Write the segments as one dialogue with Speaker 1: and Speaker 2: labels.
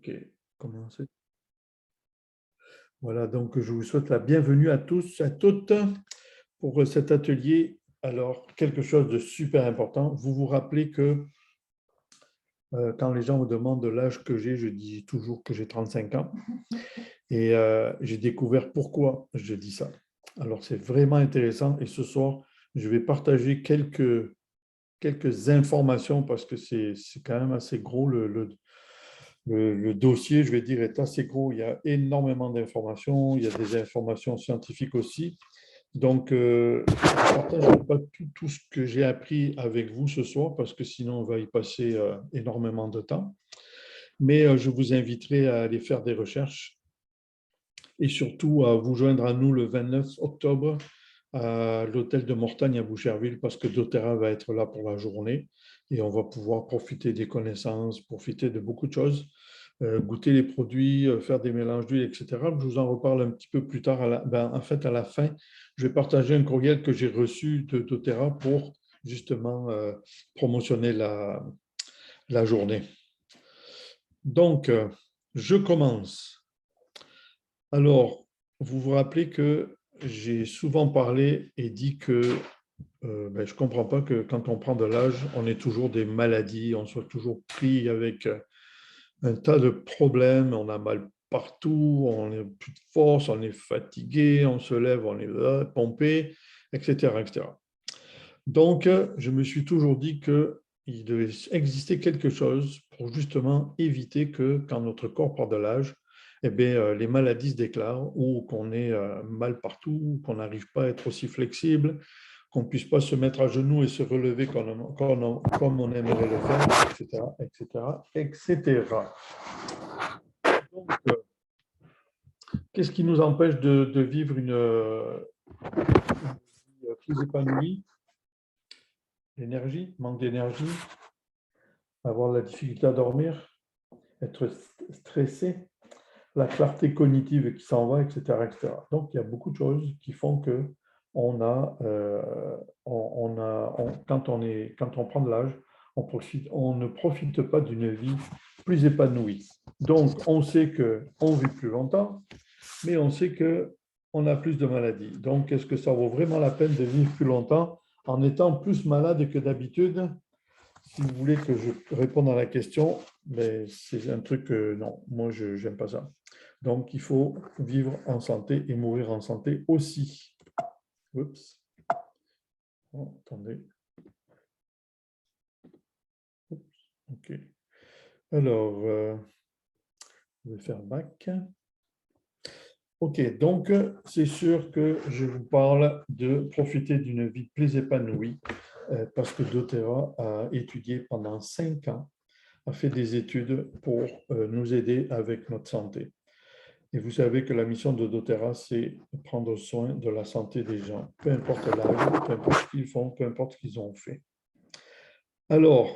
Speaker 1: Ok, commencer. Voilà, donc je vous souhaite la bienvenue à tous, à toutes pour cet atelier. Alors, quelque chose de super important. Vous vous rappelez que quand les gens me demandent l'âge que j'ai, je dis toujours que j'ai 35 ans. Et j'ai découvert pourquoi je dis ça. Alors, c'est vraiment intéressant. Et ce soir, je vais partager quelques informations parce que c'est quand même assez gros. Le dossier, je vais dire, est assez gros. Il y a énormément d'informations. Il y a des informations scientifiques aussi. Donc, je ne partagerai pas tout ce que j'ai appris avec vous ce soir parce que sinon, on va y passer énormément de temps. Mais je vous inviterai à aller faire des recherches et surtout à vous joindre à nous le 29 octobre à l'hôtel de Mortagne à Boucherville parce que doTERRA va être là pour la journée et on va pouvoir profiter des connaissances, profiter de beaucoup de choses, goûter les produits, faire des mélanges d'huile, etc. Je vous en reparle un petit peu plus tard. En fait, à la fin, je vais partager un courriel que j'ai reçu de doTERRA pour justement promotionner la journée. Donc, je commence. Alors, vous vous rappelez que j'ai souvent parlé et dit que je ne comprends pas que quand on prend de l'âge, on ait toujours des maladies, on soit toujours pris avec un tas de problèmes, on a mal partout, on n'a plus de force, on est fatigué, on se lève, on est pompé, etc., etc. Donc, je me suis toujours dit qu'il devait exister quelque chose pour justement éviter que quand notre corps prend de l'âge, eh bien, les maladies se déclarent ou qu'on ait mal partout, qu'on n'arrive pas à être aussi flexible, qu'on ne puisse pas se mettre à genoux et se relever comme on aimerait le faire, etc., etc., etc. Donc, qu'est-ce qui nous empêche de vivre une vie plus épanouie? L'énergie, manque d'énergie, avoir la difficulté à dormir, être stressé, la clarté cognitive qui s'en va, etc., etc. Donc, il y a beaucoup de choses qui font que quand on prend de l'âge, on ne profite pas d'une vie plus épanouie. Donc, on sait qu'on vit plus longtemps, mais on sait qu'on a plus de maladies. Donc, est-ce que ça vaut vraiment la peine de vivre plus longtemps en étant plus malade que d'habitude? Si vous voulez que je réponde à la question, mais c'est un truc que non, moi je n'aime pas ça. Donc il faut vivre en santé et mourir en santé aussi. Oups. Oh, attendez. Oups. OK. Alors, je vais faire back. OK, donc c'est sûr que je vous parle de profiter d'une vie plus épanouie parce que doTERRA a étudié pendant 5 ans, a fait des études pour nous aider avec notre santé. Et vous savez que la mission de doTERRA, c'est prendre soin de la santé des gens, peu importe l'âge, peu importe ce qu'ils font, peu importe ce qu'ils ont fait. Alors,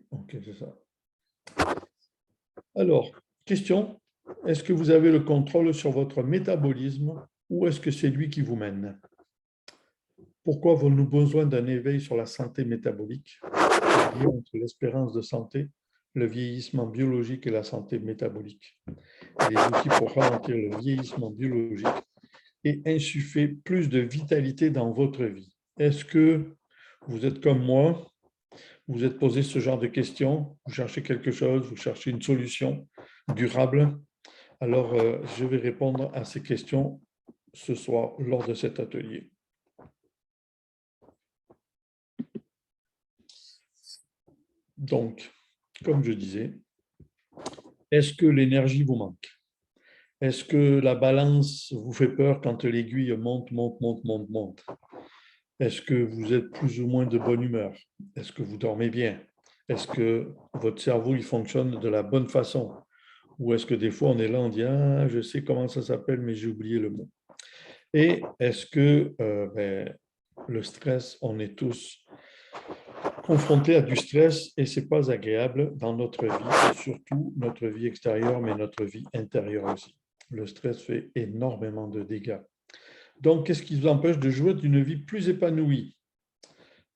Speaker 1: ok, c'est ça. Alors, question, est-ce que vous avez le contrôle sur votre métabolisme ou est-ce que c'est lui qui vous mène? Pourquoi avons-nous besoin d'un éveil sur la santé métabolique? Le lien entre l'espérance de santé, le vieillissement biologique et la santé métabolique. Les outils pour ralentir le vieillissement biologique et insuffler plus de vitalité dans votre vie. Est-ce que vous êtes comme moi, vous êtes posé ce genre de questions, vous cherchez quelque chose, vous cherchez une solution durable? Alors, je vais répondre à ces questions ce soir lors de cet atelier. Donc, comme je disais, est-ce que l'énergie vous manque? Est-ce que la balance vous fait peur quand l'aiguille monte, monte, monte, monte, monte? Est-ce que vous êtes plus ou moins de bonne humeur? Est-ce que vous dormez bien? Est-ce que votre cerveau il fonctionne de la bonne façon? Ou est-ce que des fois on est là, on dit ah, je sais comment ça s'appelle, mais j'ai oublié le mot. Et est-ce que le stress, on est tous confrontés à du stress et c'est pas agréable dans notre vie, et surtout notre vie extérieure, mais notre vie intérieure aussi. Le stress fait énormément de dégâts. Donc, qu'est-ce qui vous empêche de jouir d'une vie plus épanouie?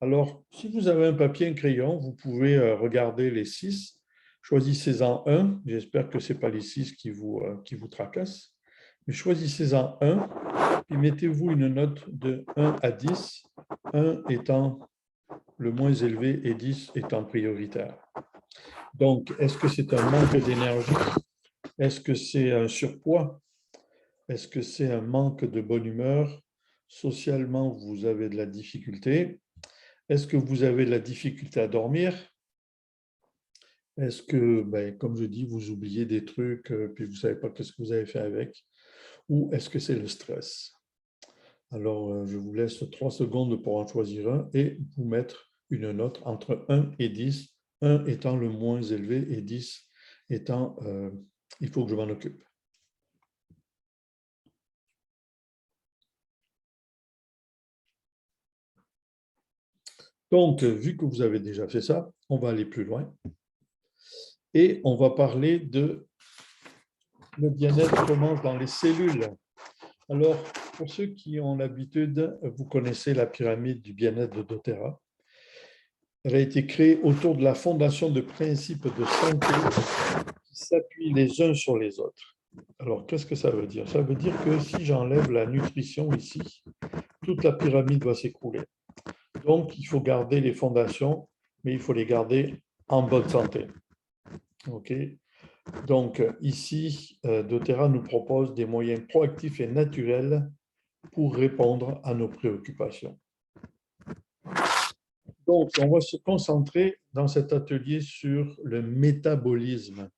Speaker 1: Alors, si vous avez un papier et un crayon, vous pouvez regarder les 6. Choisissez-en un. J'espère que ce n'est pas les 6 qui vous tracassent. Mais choisissez-en un, puis mettez-vous une note de 1 à 10, 1 étant le moins élevé et 10 étant prioritaire. Donc, est-ce que c'est un manque d'énergie? Est-ce que c'est un surpoids? Est-ce que c'est un manque de bonne humeur? Socialement, vous avez de la difficulté. Est-ce que vous avez de la difficulté à dormir? Est-ce que, comme je dis, vous oubliez des trucs, puis vous ne savez pas ce que vous avez fait avec? Ou est-ce que c'est le stress? Alors, je vous laisse 3 secondes pour en choisir un et vous mettre une note entre 1 et 10, 1 étant le moins élevé et 10 étant il faut que je m'en occupe. Donc, vu que vous avez déjà fait ça, on va aller plus loin et on va parler de le bien-être commence dans les cellules. Alors, pour ceux qui ont l'habitude, vous connaissez la pyramide du bien-être de doTERRA. Elle a été créée autour de la fondation de principes de santé qui s'appuient les uns sur les autres. Alors, qu'est-ce que ça veut dire? Ça veut dire que si j'enlève la nutrition ici, toute la pyramide va s'écrouler. Donc, il faut garder les fondations, mais il faut les garder en bonne santé. OK? Donc, ici, doTERRA nous propose des moyens proactifs et naturels pour répondre à nos préoccupations. Donc, on va se concentrer dans cet atelier sur le métabolisme.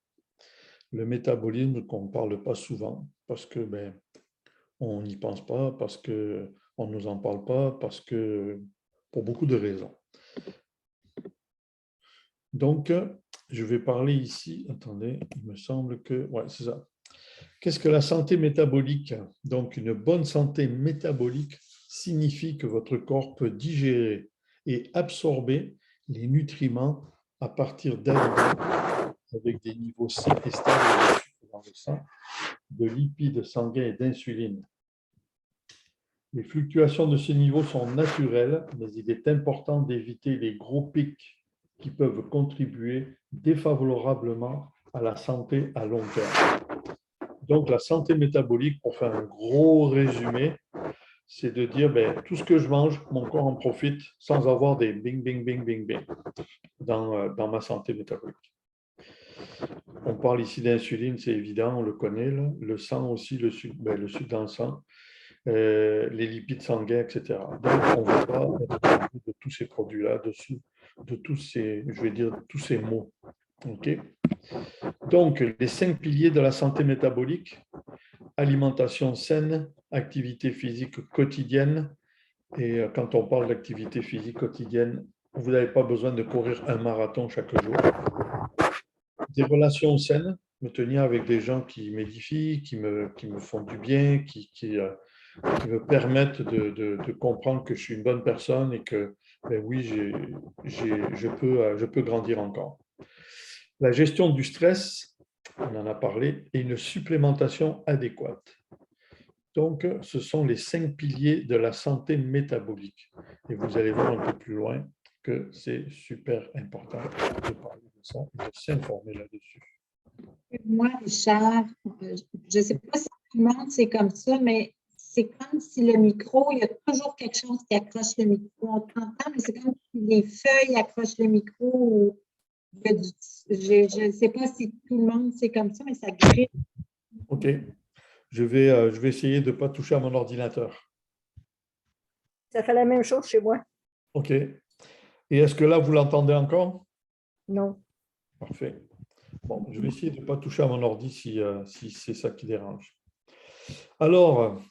Speaker 1: Le métabolisme qu'on ne parle pas souvent parce que on n'y pense pas, parce qu'on ne nous en parle pas, parce que pour beaucoup de raisons. Donc, je vais parler ici, attendez, il me semble que, ouais, c'est ça. Qu'est-ce que la santé métabolique? Donc, une bonne santé métabolique signifie que votre corps peut digérer et absorber les nutriments à partir d'aliments avec des niveaux sains et stables de sucre dans le sang, de lipides sanguins et d'insuline. Les fluctuations de ces niveaux sont naturelles, mais il est important d'éviter les gros pics qui peuvent contribuer défavorablement à la santé à long terme. Donc, la santé métabolique, pour faire un gros résumé, c'est de dire tout ce que je mange, mon corps en profite sans avoir des bing, bing, bing, bing, bing dans ma santé métabolique. On parle ici d'insuline, c'est évident, on le connaît. Là. Le sang aussi, le sucre dans le sang, les lipides sanguins, etc. Donc, on ne va pas être de tous ces produits-là, de tous ces, je vais dire, tous ces mots. Okay. Donc, les 5 piliers de la santé métabolique, alimentation saine, activité physique quotidienne. Et quand on parle d'activité physique quotidienne, vous n'avez pas besoin de courir un marathon chaque jour. Des relations saines, me tenir avec des gens qui m'édifient, qui me font du bien, qui me permettent de comprendre que je suis une bonne personne et que, oui, je peux grandir encore. La gestion du stress, on en a parlé, et une supplémentation adéquate. Donc, ce sont les 5 piliers de la santé métabolique. Et vous allez voir un peu plus loin que c'est super important de parler de ça et de s'informer là-dessus.
Speaker 2: Moi, Richard, je ne sais pas si tout le monde c'est comme ça, mais c'est comme si le micro, il y a toujours quelque chose qui accroche le micro. On t'entend, mais c'est comme si les feuilles accrochent le micro. Je ne sais pas si tout le monde c'est comme ça, mais ça grippe.
Speaker 1: OK. Je vais essayer de ne pas toucher à mon ordinateur.
Speaker 3: Ça fait la même chose chez moi.
Speaker 1: OK. Et est-ce que là, vous l'entendez encore?
Speaker 3: Non.
Speaker 1: Parfait. Bon, je vais essayer de ne pas toucher à mon ordi si c'est ça qui dérange. Alors,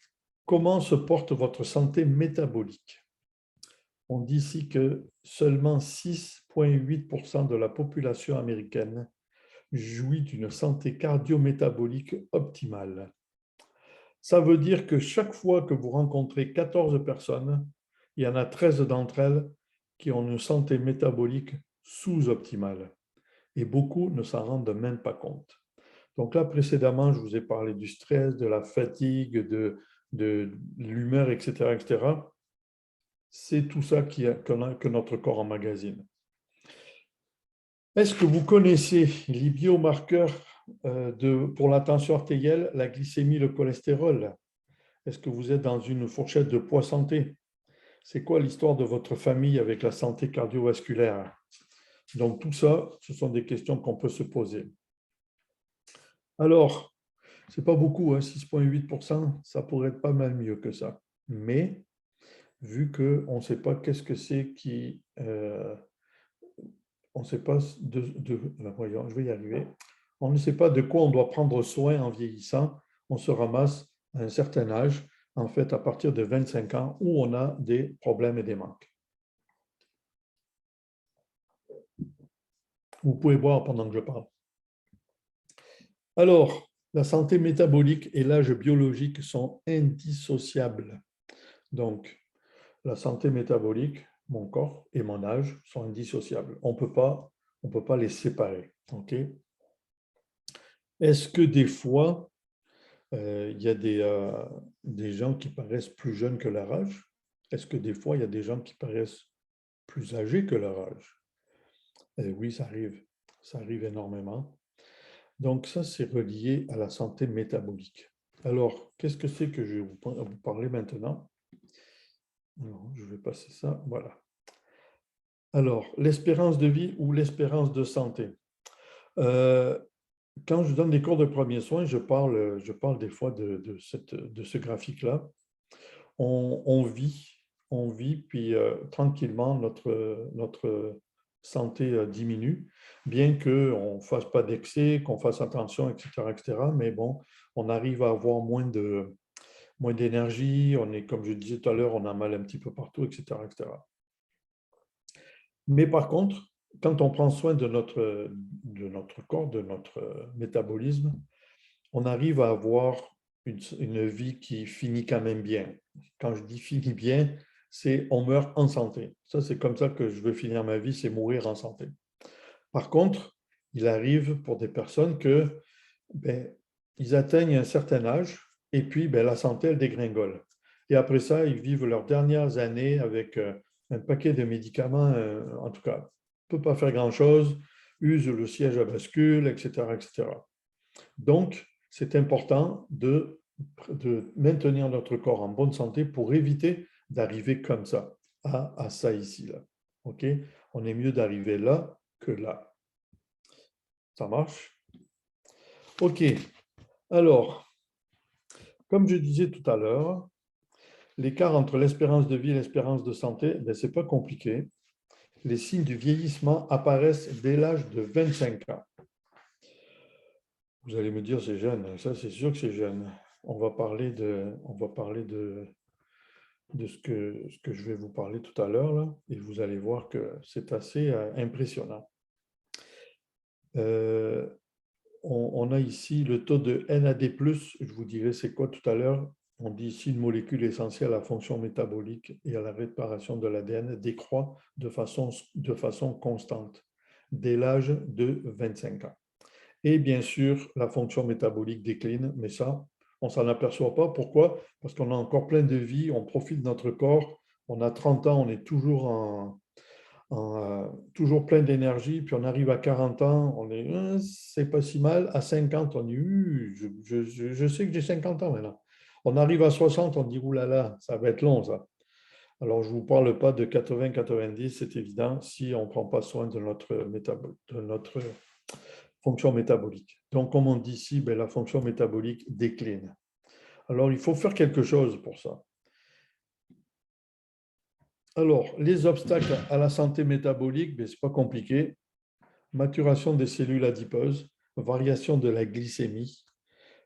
Speaker 1: comment se porte votre santé métabolique? On dit ici que seulement 6,8% de la population américaine jouit d'une santé cardio-métabolique optimale. Ça veut dire que chaque fois que vous rencontrez 14 personnes, il y en a 13 d'entre elles qui ont une santé métabolique sous-optimale. Et beaucoup ne s'en rendent même pas compte. Donc là, précédemment, je vous ai parlé du stress, de la fatigue, de l'humeur, etc., etc. c'est tout ça que notre corps emmagasine. Est-ce que vous connaissez les biomarqueurs pour la tension artérielle, la glycémie, le cholestérol? Est-ce que vous êtes dans une fourchette de poids santé? C'est quoi l'histoire de votre famille avec la santé cardiovasculaire? Donc, tout ça, ce sont des questions qu'on peut se poser. Alors, ce n'est pas beaucoup, hein, 6,8%, ça pourrait être pas mal mieux que ça. Mais, vu qu'on ne sait pas qu'est-ce que c'est qui... on ne sait pas voyons, je vais y arriver. On ne sait pas de quoi on doit prendre soin en vieillissant. On se ramasse à un certain âge, en fait, à partir de 25 ans, où on a des problèmes et des manques. Vous pouvez boire pendant que je parle. Alors, la santé métabolique et l'âge biologique sont indissociables. Donc, la santé métabolique, mon corps et mon âge sont indissociables. On ne peut pas les séparer. Okay? Est-ce que des fois, il y a des gens qui paraissent plus jeunes que leur âge? Est-ce que des fois, il y a des gens qui paraissent plus âgés que leur âge? Oui, ça arrive énormément. Donc ça, c'est relié à la santé métabolique. Alors, qu'est-ce que c'est que je vais vous parler maintenant? Non, je vais passer ça, voilà. Alors, l'espérance de vie ou l'espérance de santé. Quand je donne des cours de premiers soins, je parle des fois de ce graphique-là. On vit, puis tranquillement, notre santé diminue, bien qu'on ne fasse pas d'excès, qu'on fasse attention, etc., mais bon, on arrive à avoir moins d'énergie, on est, comme je disais tout à l'heure, on a mal un petit peu partout, etc., etc. Mais par contre, quand on prend soin de notre corps, de notre métabolisme, on arrive à avoir une vie qui finit quand même bien. Quand je dis finit bien, c'est on meurt en santé. Ça, c'est comme ça que je veux finir ma vie, c'est mourir en santé. Par contre, il arrive pour des personnes que ils atteignent un certain âge et puis la santé, elle dégringole. Et après ça, ils vivent leurs dernières années avec un paquet de médicaments, en tout cas, on ne peut pas faire grand-chose, use le siège à bascule, etc., etc. Donc, c'est important de maintenir notre corps en bonne santé pour éviter d'arriver comme ça, à ça ici, là. Okay? On est mieux d'arriver là que là. Ça marche? OK. Alors, comme je disais tout à l'heure, l'écart entre l'espérance de vie et l'espérance de santé, ce n'est pas compliqué. Les signes du vieillissement apparaissent dès l'âge de 25 ans. Vous allez me dire, c'est jeune. Ça, c'est sûr que c'est jeune. On va parler de ce que je vais vous parler tout à l'heure, là, et vous allez voir que c'est assez impressionnant. On a ici le taux de NAD+, je vous dirai c'est quoi tout à l'heure. On dit ici une molécule essentielle à la fonction métabolique et à la réparation de l'ADN décroît de façon constante dès l'âge de 25 ans. Et bien sûr, la fonction métabolique décline, mais ça, on ne s'en aperçoit pas. Pourquoi? Parce qu'on a encore plein de vie, on profite de notre corps. On a 30 ans, on est toujours toujours plein d'énergie, puis on arrive à 40 ans, on est, c'est pas si mal. À 50, on dit, je sais que j'ai 50 ans maintenant. On arrive à 60, on dit, oulala, ça va être long, ça. Alors, je ne vous parle pas de 80-90, c'est évident, si on ne prend pas soin de notre fonction métabolique. Donc, comme on dit ici, la fonction métabolique décline. Alors, il faut faire quelque chose pour ça. Alors, les obstacles à la santé métabolique, ce n'est pas compliqué. Maturation des cellules adipeuses, variation de la glycémie,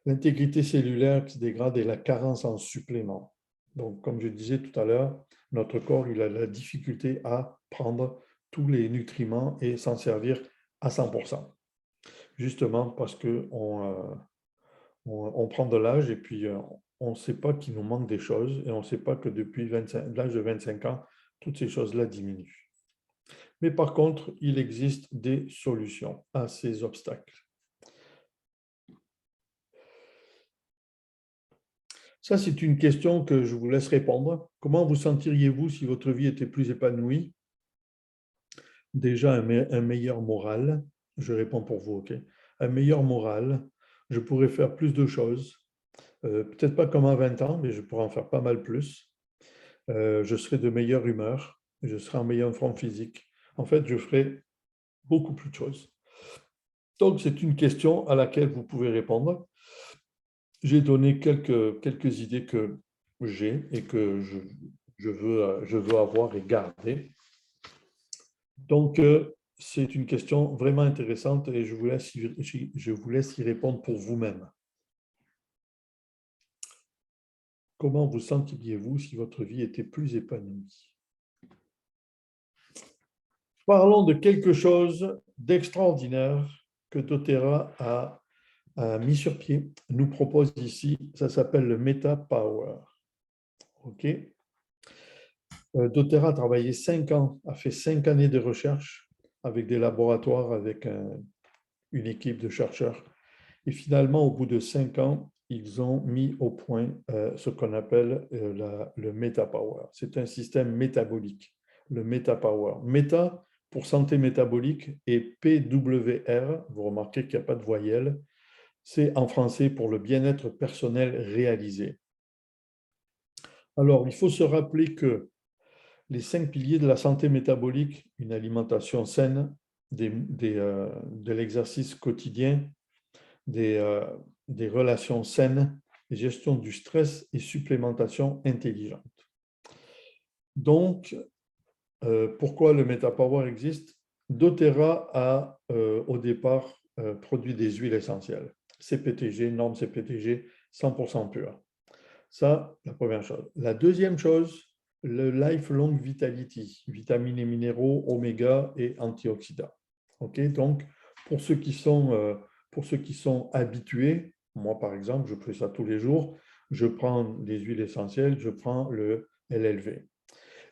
Speaker 1: l'intégrité cellulaire qui se dégrade et la carence en suppléments. Donc, comme je disais tout à l'heure, notre corps il a la difficulté à prendre tous les nutriments et s'en servir à 100%. Justement parce qu'on on prend de l'âge et puis on ne sait pas qu'il nous manque des choses et on ne sait pas que depuis l'âge de 25 ans, toutes ces choses-là diminuent. Mais par contre, il existe des solutions à ces obstacles. Ça, c'est une question que je vous laisse répondre. Comment vous sentiriez-vous si votre vie était plus épanouie? Déjà, un meilleur moral. Je réponds pour vous, OK? Un meilleur moral. Je pourrais faire plus de choses. Peut-être pas comme à 20 ans, mais je pourrais en faire pas mal plus. Je serais de meilleure humeur. Je serais en meilleure forme physique. En fait, je ferais beaucoup plus de choses. Donc, c'est une question à laquelle vous pouvez répondre. J'ai donné quelques idées que j'ai et que je veux avoir et garder. Donc, c'est une question vraiment intéressante et je vous laisse y répondre pour vous-même. Comment vous sentiriez-vous si votre vie était plus épanouie? Parlons de quelque chose d'extraordinaire que doTERRA a mis sur pied, nous propose ici, ça s'appelle le Meta Power. OK? doTERRA a travaillé 5 ans, a fait 5 années de recherche avec des laboratoires, avec une équipe de chercheurs. Et finalement, au bout de 5 ans, ils ont mis au point ce qu'on appelle le Meta Power. C'est un système métabolique, le Meta Power. Meta pour santé métabolique et PWR, vous remarquez qu'il n'y a pas de voyelle, c'est en français pour le bien-être personnel réalisé. Alors, il faut se rappeler que les 5 piliers de la santé métabolique, une alimentation saine, de l'exercice quotidien, des relations saines, gestion du stress et supplémentation intelligente. Donc, pourquoi le MetaPower existe? doTERRA a au départ produit des huiles essentielles, CPTG, norme CPTG, 100% pure. Ça, la première chose. La deuxième chose, le Lifelong Vitality, vitamines et minéraux, oméga et antioxydants. Okay, donc, pour ceux qui sont habitués, moi par exemple, je fais ça tous les jours, je prends des huiles essentielles, je prends le LLV.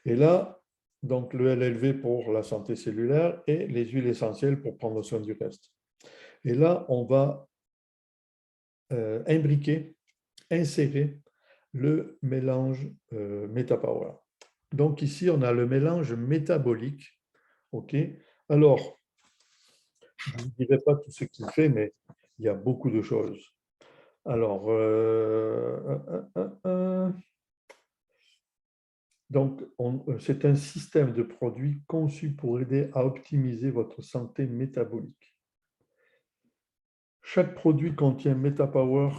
Speaker 1: Et là, donc le LLV pour la santé cellulaire et les huiles essentielles pour prendre soin du reste. Et là, on va imbriquer, insérer le mélange MetaPower. Donc ici, on a le mélange métabolique. OK? Alors, je ne dirai pas tout ce qu'il fait, mais il y a beaucoup de choses. Alors, donc, c'est un système de produits conçu pour aider à optimiser votre santé métabolique. Chaque produit contient MetaPower,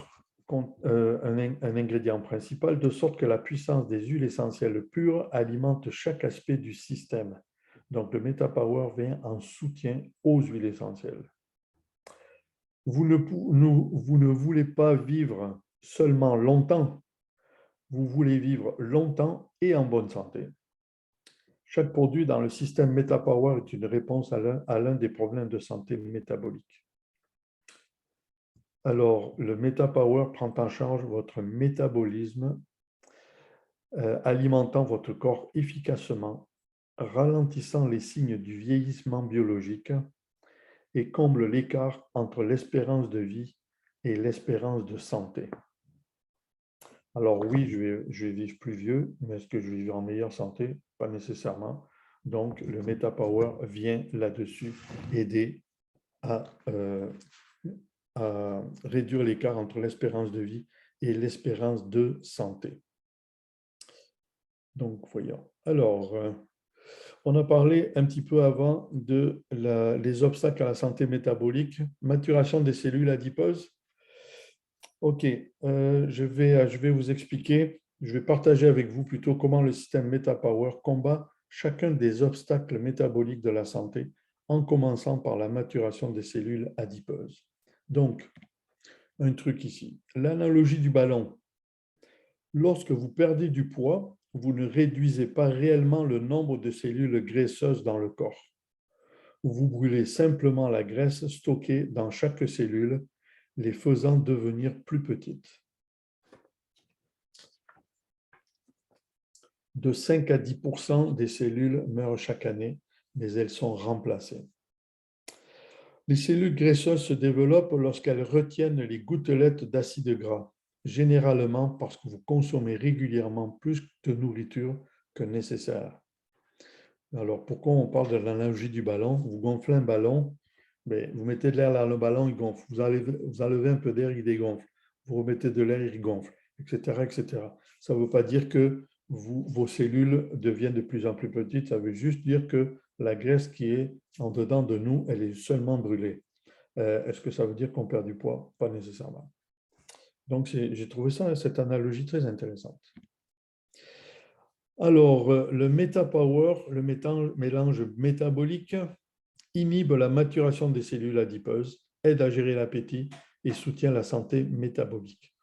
Speaker 1: un ingrédient principal, de sorte que la puissance des huiles essentielles pures alimente chaque aspect du système. Donc, le MetaPower vient en soutien aux huiles essentielles. Vous ne voulez pas vivre seulement longtemps, vous voulez vivre longtemps et en bonne santé. Chaque produit dans le système MetaPower est une réponse à l'un des problèmes de santé métabolique. Alors, le MetaPower prend en charge votre métabolisme, alimentant votre corps efficacement, ralentissant les signes du vieillissement biologique et comble l'écart entre l'espérance de vie et l'espérance de santé. Alors oui, je vais vivre plus vieux, mais est-ce que je vais vivre en meilleure santé? Pas nécessairement. Donc, le MetaPower vient là-dessus aider à réduire l'écart entre l'espérance de vie et l'espérance de santé. Donc, voyons. Alors, on a parlé un petit peu avant des obstacles à la santé métabolique, maturation des cellules adipeuses. OK, je vais vous expliquer, je vais partager avec vous plutôt comment le système MetaPower combat chacun des obstacles métaboliques de la santé, en commençant par la maturation des cellules adipeuses. Donc, un truc ici, l'analogie du ballon. Lorsque vous perdez du poids, vous ne réduisez pas réellement le nombre de cellules graisseuses dans le corps. Vous brûlez simplement la graisse stockée dans chaque cellule, les faisant devenir plus petites. De 5 à 10% des cellules meurent chaque année, mais elles sont remplacées. Les cellules graisseuses se développent lorsqu'elles retiennent les gouttelettes d'acide gras. généralement parce que vous consommez régulièrement plus de nourriture que nécessaire. Alors, pourquoi on parle de l'analogie du ballon? Vous gonflez un ballon, mais vous mettez de l'air dans le ballon, il gonfle. Vous enlevez un peu d'air, il dégonfle. Vous remettez de l'air, il gonfle, etc., etc. Ça ne veut pas dire que vos cellules deviennent de plus en plus petites, ça veut juste dire que la graisse qui est en dedans de nous, elle est seulement brûlée. Est-ce que ça veut dire qu'on perd du poids? Pas nécessairement. Donc, j'ai trouvé cette analogie très intéressante. Alors, le MetaPower, le mélange métabolique, inhibe la maturation des cellules adipeuses, aide à gérer l'appétit et soutient la santé métabolique.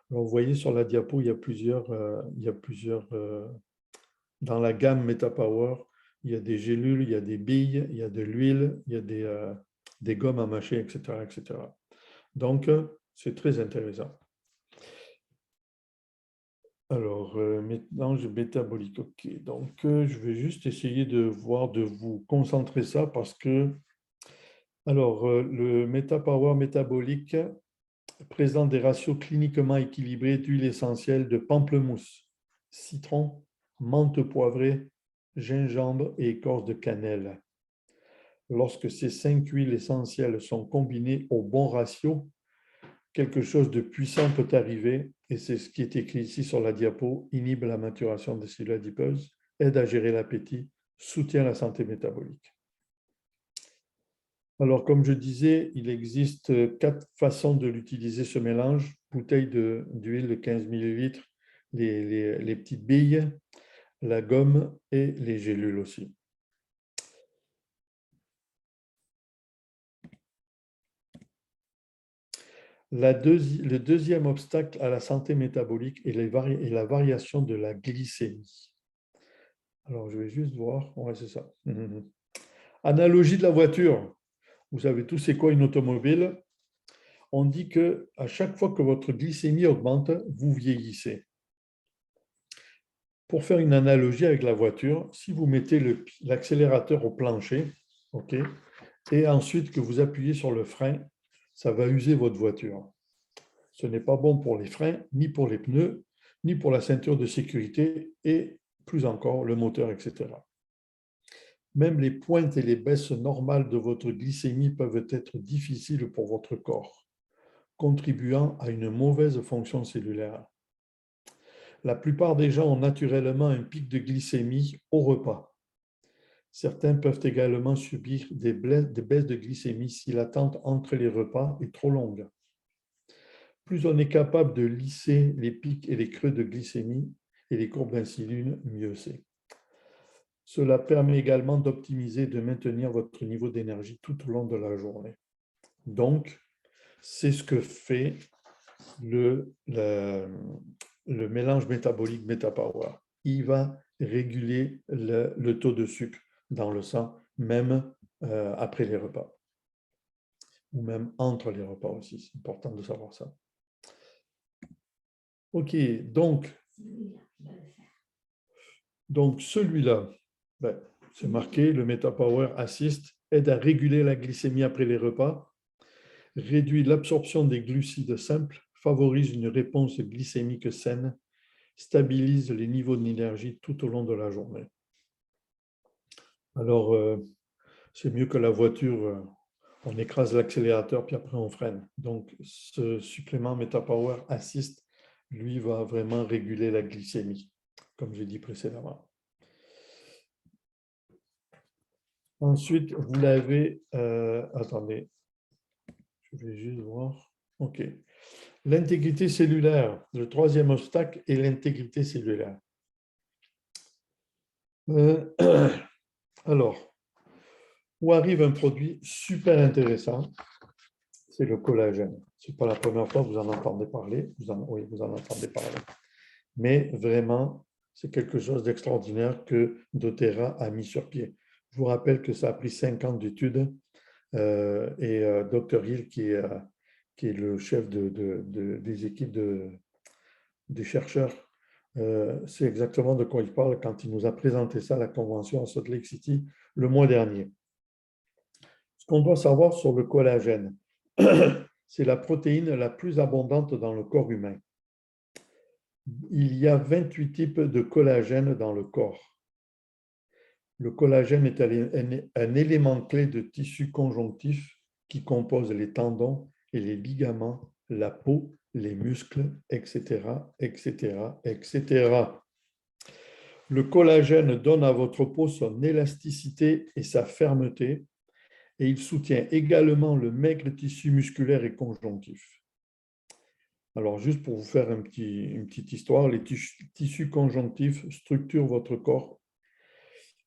Speaker 1: Alors, vous voyez sur la diapo, il y a plusieurs dans la gamme MetaPower, il y a des gélules, il y a des billes, il y a de l'huile, il y a des gommes à mâcher, etc., etc. Donc, c'est très intéressant. Alors, mélange métabolique, ok. Donc, je vais juste essayer de vous concentrer ça parce que, alors, le MetaPower métabolique présente des ratios cliniquement équilibrés d'huile essentielle de pamplemousse, citron, menthe poivrée, gingembre et écorce de cannelle. Lorsque ces 5 huiles essentielles sont combinées au bon ratio, quelque chose de puissant peut arriver, et c'est ce qui est écrit ici sur la diapo, inhibe la maturation des cellules adipeuses, aide à gérer l'appétit, soutient la santé métabolique. Alors, comme je disais, il existe 4 façons de l'utiliser, ce mélange. Bouteille d'huile de 15 ml, les petites billes, la gomme et les gélules aussi. Le deuxième obstacle à la santé métabolique est la variation de la glycémie. Alors, je vais juste voir. Ouais, c'est ça. Analogie de la voiture. Vous savez tous c'est quoi une automobile? On dit qu'à chaque fois que votre glycémie augmente, vous vieillissez. Pour faire une analogie avec la voiture, si vous mettez l'accélérateur au plancher, ok, et ensuite que vous appuyez sur le frein, ça va user votre voiture. Ce n'est pas bon pour les freins, ni pour les pneus, ni pour la ceinture de sécurité et plus encore le moteur, etc. Même les pointes et les baisses normales de votre glycémie peuvent être difficiles pour votre corps, contribuant à une mauvaise fonction cellulaire. La plupart des gens ont naturellement un pic de glycémie au repas. Certains peuvent également subir des baisses de glycémie si l'attente entre les repas est trop longue. Plus on est capable de lisser les pics et les creux de glycémie et les courbes d'insuline, mieux c'est. Cela permet également d'optimiser et de maintenir votre niveau d'énergie tout au long de la journée. Donc, c'est ce que fait le mélange métabolique MetaPower. Il va réguler le taux de sucre dans le sang, même après les repas, ou même entre les repas aussi. C'est important de savoir ça. Ok, donc celui-là, c'est marqué, le MetaPower Assist aide à réguler la glycémie après les repas, réduit l'absorption des glucides simples, favorise une réponse glycémique saine, stabilise les niveaux d'énergie tout au long de la journée. Alors, c'est mieux que la voiture, on écrase l'accélérateur puis après on freine. Donc, ce supplément MetaPower Assist, lui, va vraiment réguler la glycémie, comme j'ai dit précédemment. Ensuite, vous l'avez, attendez, je vais juste voir. OK. L'intégrité cellulaire, le troisième obstacle est l'intégrité cellulaire. Alors, où arrive un produit super intéressant, c'est le collagène. Ce n'est pas la première fois que vous en entendez parler, vous en entendez parler. Mais vraiment, c'est quelque chose d'extraordinaire que doTERRA a mis sur pied. Je vous rappelle que ça a pris 5 ans d'études et Dr Hill, qui est le chef des équipes des chercheurs, c'est exactement de quoi il parle quand il nous a présenté ça à la convention à Salt Lake City le mois dernier. Ce qu'on doit savoir sur le collagène, c'est la protéine la plus abondante dans le corps humain. Il y a 28 types de collagène dans le corps. Le collagène est un élément clé de tissu conjonctif qui compose les tendons et les ligaments, la peau, les muscles, etc., etc., etc. Le collagène donne à votre peau son élasticité et sa fermeté, et il soutient également le maigre tissu musculaire et conjonctif. Alors, juste pour vous faire une petite histoire, les tissus conjonctifs structurent votre corps.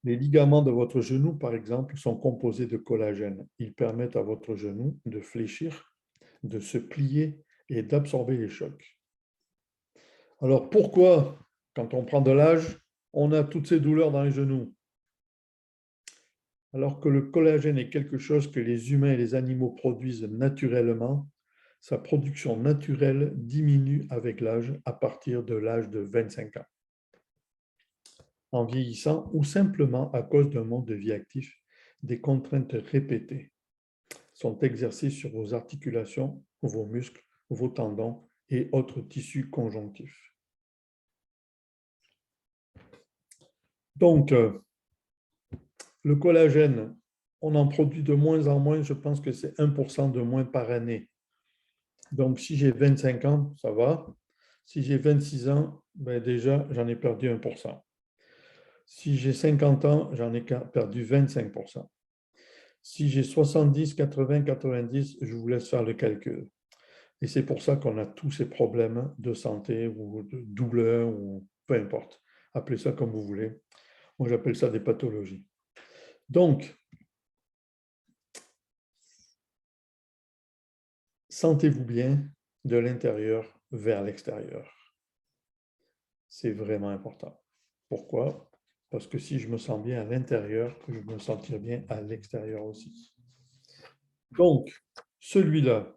Speaker 1: Les ligaments de votre genou, par exemple, sont composés de collagène. Ils permettent à votre genou de fléchir, de se plier et d'absorber les chocs. Alors, pourquoi, quand on prend de l'âge, on a toutes ces douleurs dans les genoux? Alors que le collagène est quelque chose que les humains et les animaux produisent naturellement, sa production naturelle diminue avec l'âge à partir de l'âge de 25 ans. En vieillissant ou simplement à cause d'un mode de vie actif, des contraintes répétées sont exercées sur vos articulations, vos muscles, vos tendons et autres tissus conjonctifs. Donc, le collagène, on en produit de moins en moins, je pense que c'est 1% de moins par année. Donc, si j'ai 25 ans, ça va. Si j'ai 26 ans, ben déjà, j'en ai perdu 1%. Si j'ai 50 ans, j'en ai perdu 25%. Si j'ai 70, 80, 90, je vous laisse faire le calcul. Et c'est pour ça qu'on a tous ces problèmes de santé ou de douleur ou peu importe. Appelez ça comme vous voulez. Moi, j'appelle ça des pathologies. Donc, sentez-vous bien de l'intérieur vers l'extérieur. C'est vraiment important. Pourquoi? Parce que si je me sens bien à l'intérieur, je me sentirai bien à l'extérieur aussi. Donc, celui-là,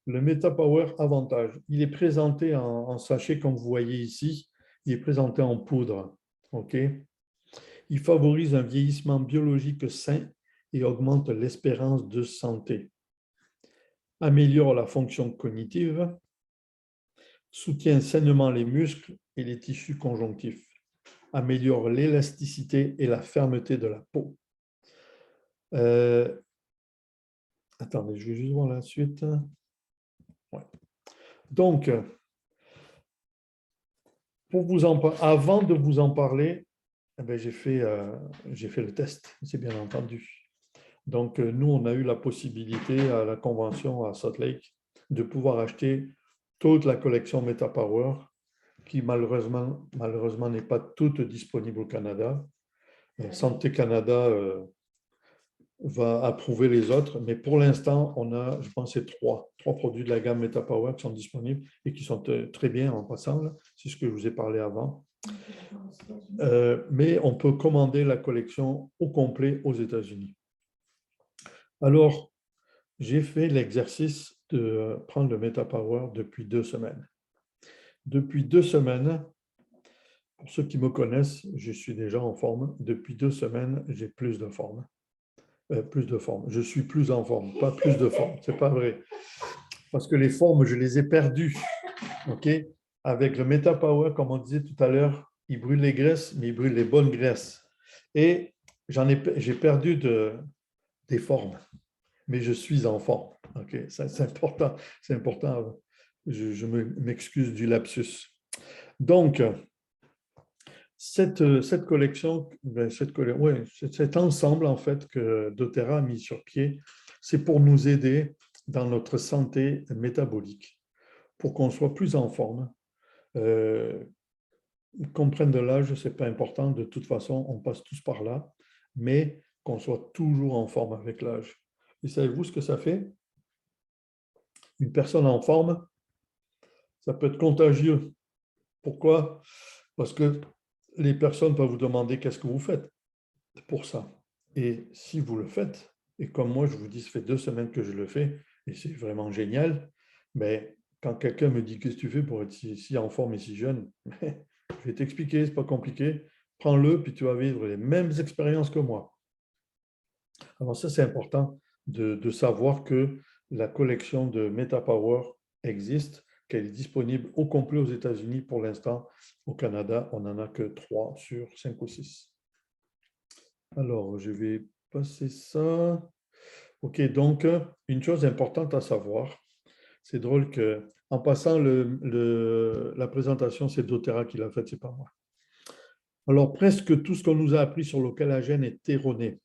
Speaker 1: le MetaPower Avantage, il est présenté en sachet comme vous voyez ici. Il est présenté en poudre. OK? Il favorise un vieillissement biologique sain et augmente l'espérance de santé. Améliore la fonction cognitive. Soutient sainement les muscles et les tissus conjonctifs. Améliore l'élasticité et la fermeté de la peau. Attendez, je vais juste voir la suite. Ouais. Donc, avant de vous en parler, j'ai fait le test, c'est bien entendu. Donc, nous, on a eu la possibilité à la convention à Salt Lake de pouvoir acheter toute la collection MetaPower qui malheureusement n'est pas toute disponible au Canada. Santé Canada va approuver les autres, mais pour l'instant, on a, je pense, c'est trois produits de la gamme MetaPower qui sont disponibles et qui sont très bien en passant. C'est ce que je vous ai parlé avant. Mais on peut commander la collection au complet aux États-Unis. Alors, j'ai fait l'exercice de prendre le MetaPower depuis 2 semaines. Depuis 2 semaines, pour ceux qui me connaissent, je suis déjà en forme. Depuis 2 semaines, j'ai plus de forme. Je suis plus en forme, pas plus de forme. Ce n'est pas vrai. Parce que les formes, je les ai perdues. Okay? Avec le MetaPower, comme on disait tout à l'heure, il brûle les graisses, mais il brûle les bonnes graisses. Et j'ai perdu des formes, mais je suis en forme. Okay? C'est important. C'est important. Je m'excuse du lapsus. Donc, cette collection, cet ensemble en fait que doTERRA a mis sur pied, c'est pour nous aider dans notre santé métabolique, pour qu'on soit plus en forme. Qu'on prenne de l'âge, ce n'est pas important, de toute façon, on passe tous par là, mais qu'on soit toujours en forme avec l'âge. Et savez-vous ce que ça fait? Une personne en forme, ça peut être contagieux. Pourquoi? Parce que les personnes peuvent vous demander qu'est-ce que vous faites pour ça. Et si vous le faites, et comme moi, je vous dis, ça fait 2 semaines que je le fais, et c'est vraiment génial, mais quand quelqu'un me dit qu'est-ce que tu fais pour être si en forme et si jeune, je vais t'expliquer, ce n'est pas compliqué, prends-le, puis tu vas vivre les mêmes expériences que moi. Alors ça, c'est important de savoir que la collection de MetaPower existe, qu'elle est disponible au complet aux États-Unis pour l'instant. Au Canada, on n'en a que 3 sur 5 ou 6. Alors, je vais passer ça. OK, donc, une chose importante à savoir, c'est drôle qu'en passant la présentation, c'est doTERRA qui l'a faite, ce n'est pas moi. Alors, presque tout ce qu'on nous a appris sur le collagène est erroné.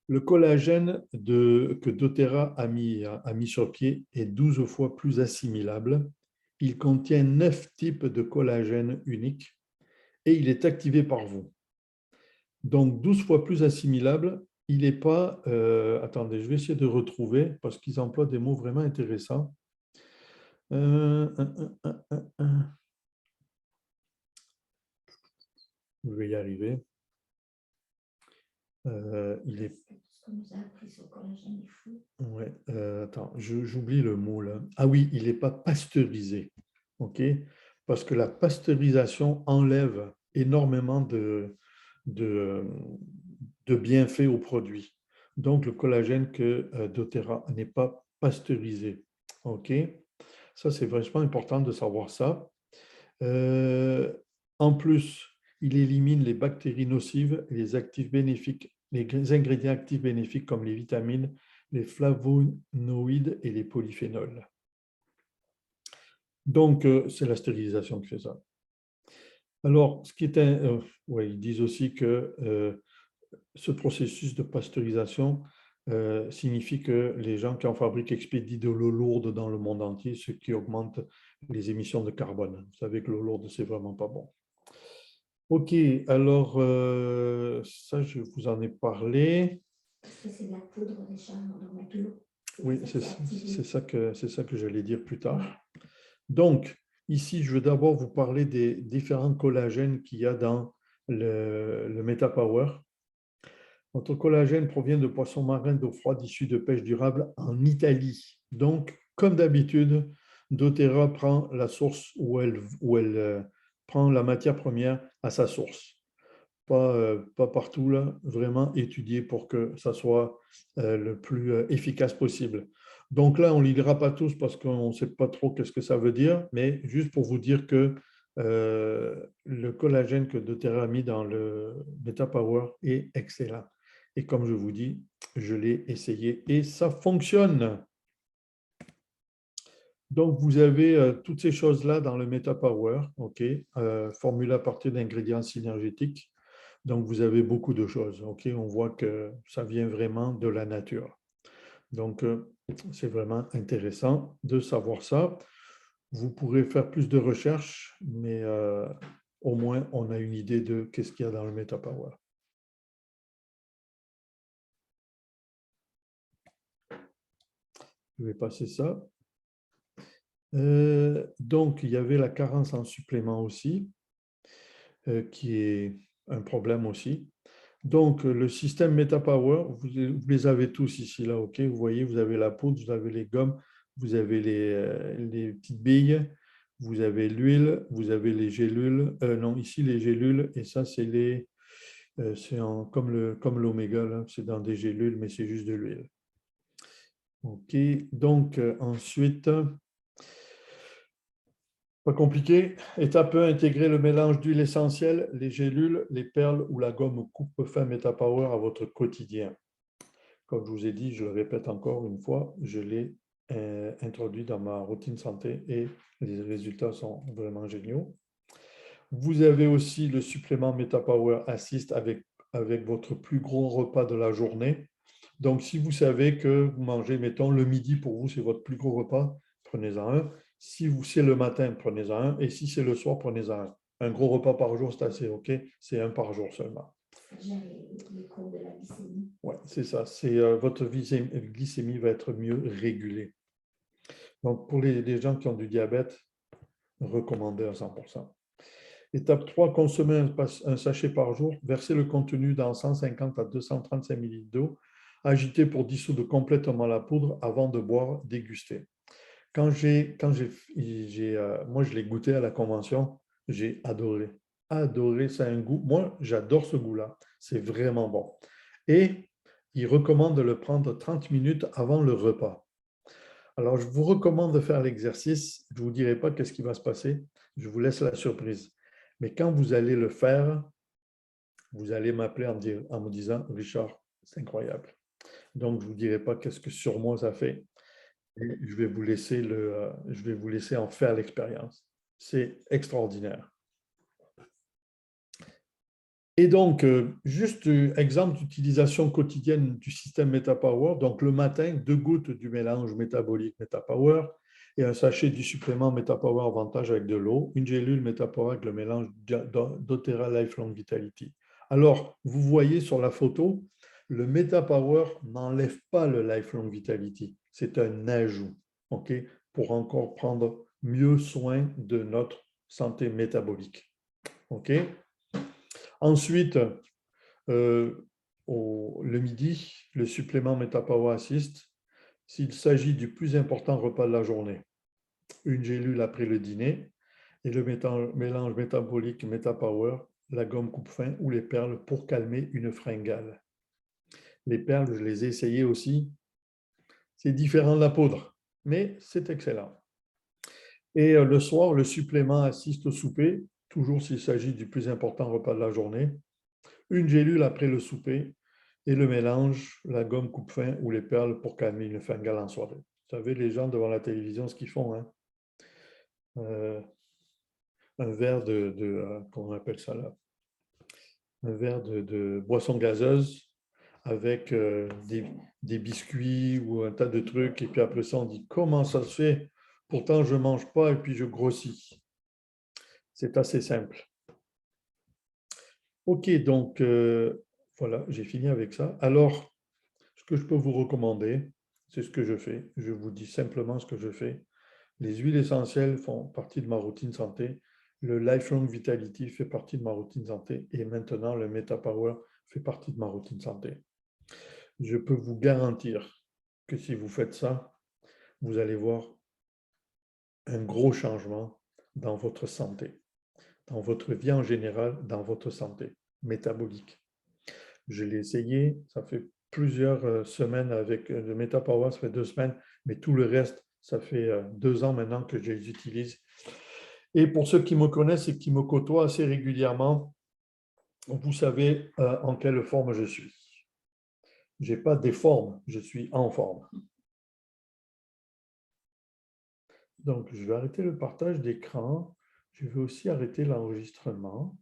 Speaker 1: Le collagène que doTERRA a mis sur pied est 12 fois plus assimilable. Il contient 9 types de collagène uniques et il est activé par vous. Donc, 12 fois plus assimilable, il n'est pas… attendez, je vais essayer de retrouver parce qu'ils emploient des mots vraiment intéressants. Je vais y arriver. Il est…
Speaker 4: Ce qu'on nous a appris sur le collagène est fou.
Speaker 1: Ouais, attends, j'oublie le mot là. Ah oui, il n'est pas pasteurisé. OK? Parce que la pasteurisation enlève énormément de bienfaits au produit. Donc, le collagène que doTERRA n'est pas pasteurisé. OK? Ça, c'est vraiment important de savoir ça. En plus, il élimine les bactéries nocives et les actifs bénéfiques, les ingrédients actifs bénéfiques comme les vitamines, les flavonoïdes et les polyphénols. Donc, c'est la stérilisation qui fait ça. Alors, ce qui est ils disent aussi que ce processus de pasteurisation signifie que les gens qui en fabriquent expédient de l'eau lourde dans le monde entier, ce qui augmente les émissions de carbone. Vous savez que l'eau lourde, c'est vraiment pas bon. OK, alors ça, je vous en ai parlé.
Speaker 4: Parce que c'est de la poudre déjà, on doit mettre de l'eau.
Speaker 1: Oui, c'est ça que j'allais dire plus tard. Donc, ici, je veux d'abord vous parler des différents collagènes qu'il y a dans le MetaPower. Notre collagène provient de poissons marins d'eau froide issus de pêche durable en Italie. Donc, comme d'habitude, doTERRA prend la source où elle prend la matière première à sa source. Pas partout, là, vraiment étudié pour que ça soit le plus efficace possible. Donc là, on ne les lira pas tous parce qu'on ne sait pas trop qu'est-ce que ça veut dire, mais juste pour vous dire que le collagène que doTERRA a mis dans le MetaPower est excellent. Et comme je vous dis, je l'ai essayé et ça fonctionne. Donc, vous avez toutes ces choses-là dans le MetaPower, formulées à partir d'ingrédients synergétiques. Donc, vous avez beaucoup de choses. On voit que ça vient vraiment de la nature. Donc, c'est vraiment intéressant de savoir ça. Vous pourrez faire plus de recherches, mais au moins, on a une idée de qu'est-ce qu'il y a dans le MetaPower. Je vais passer ça. Donc, il y avait la carence en supplément aussi, qui est un problème aussi. Donc, le système MetaPower, vous les avez tous ici, là, OK? Vous voyez, vous avez la poudre, vous avez les gommes, vous avez les petites billes, vous avez l'huile, vous avez les gélules. Non, ici, les gélules, et ça, c'est comme l'oméga, là, c'est dans des gélules, mais c'est juste de l'huile. OK, donc ensuite, pas compliqué. Étape 1, intégrer le mélange d'huile essentielle, les gélules, les perles ou la gomme coupe-fin MetaPower à votre quotidien. Comme je vous ai dit, je le répète encore une fois, je l'ai introduit dans ma routine santé et les résultats sont vraiment géniaux. Vous avez aussi le supplément MetaPower Assist avec votre plus gros repas de la journée. Donc, si vous savez que vous mangez, mettons, le midi pour vous, c'est votre plus gros repas, prenez-en un. Si c'est le matin, prenez-en un. Et si c'est le soir, prenez-en un. Un gros repas par jour, c'est assez OK. C'est un par jour seulement.
Speaker 4: J'ai les cours de la glycémie.
Speaker 1: Oui, c'est ça. Votre glycémie va être mieux régulée. Donc, pour les gens qui ont du diabète, recommandé à 100%. Étape 3, consommer un sachet par jour, verser le contenu dans 150 à 235 ml d'eau, agiter pour dissoudre complètement la poudre avant de boire, déguster. Moi, je l'ai goûté à la convention, j'ai adoré. Adoré, ça a un goût. Moi, j'adore ce goût-là. C'est vraiment bon. Et il recommande de le prendre 30 minutes avant le repas. Alors, je vous recommande de faire l'exercice. Je ne vous dirai pas qu'est-ce qui va se passer. Je vous laisse la surprise. Mais quand vous allez le faire, vous allez m'appeler en me disant, Richard, c'est incroyable. Donc, je ne vous dirai pas qu'est-ce que sur moi ça fait. Et je vais vous laisser en faire l'expérience. C'est extraordinaire. Et donc, juste exemple d'utilisation quotidienne du système MetaPower. Donc, le matin, 2 gouttes du mélange métabolique MetaPower et un sachet du supplément MetaPower Avantage avec de l'eau, une gélule MetaPower avec le mélange doTERRA Lifelong Vitality. Alors, vous voyez sur la photo, le MetaPower n'enlève pas le Lifelong Vitality. C'est un ajout, ok, pour encore prendre mieux soin de notre santé métabolique. Ok. Ensuite, le midi, le supplément MetaPower Assist, s'il s'agit du plus important repas de la journée, une gélule après le dîner et le mélange métabolique MetaPower, la gomme coupe-faim ou les perles pour calmer une fringale. Les perles, je les ai essayées aussi. C'est différent de la poudre, mais c'est excellent. Et le soir, le supplément assiste au souper, toujours s'il s'agit du plus important repas de la journée, une gélule après le souper et le mélange, la gomme coupe-faim ou les perles pour calmer une fringale en soirée. Vous savez, les gens devant la télévision, ce qu'ils font, hein? Un verre comment on appelle ça là? Un verre de boisson gazeuse avec des biscuits ou un tas de trucs. Et puis après ça, on dit, comment ça se fait? Pourtant, je ne mange pas et puis je grossis. C'est assez simple. OK, donc voilà, j'ai fini avec ça. Alors, ce que je peux vous recommander, c'est ce que je fais. Je vous dis simplement ce que je fais. Les huiles essentielles font partie de ma routine santé. Le Lifelong Vitality fait partie de ma routine santé. Et maintenant, le MetaPower fait partie de ma routine santé. Je peux vous garantir que si vous faites ça, vous allez voir un gros changement dans votre santé, dans votre vie en général, dans votre santé métabolique. Je l'ai essayé, ça fait plusieurs semaines avec le MetaPower, ça fait 2 semaines, mais tout le reste, ça fait 2 ans maintenant que je les utilise. Et pour ceux qui me connaissent et qui me côtoient assez régulièrement, vous savez en quelle forme je suis. Je n'ai pas des formes, je suis en forme. Donc, je vais arrêter le partage d'écran. Je vais aussi arrêter l'enregistrement.